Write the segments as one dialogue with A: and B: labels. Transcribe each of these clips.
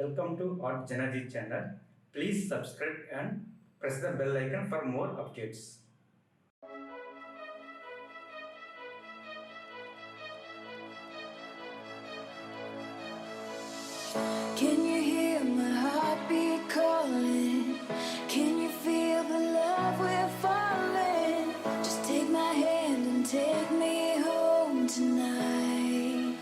A: Welcome to artjanag channel. Please subscribe and press the bell icon for more updates.
B: Can you hear my heartbeat calling? Can you feel the love we're falling? Just take my hand and take me home tonight.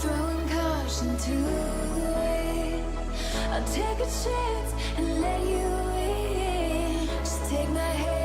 B: Throwing caution to the wind, I'll take a chance and let you in. Just take my hand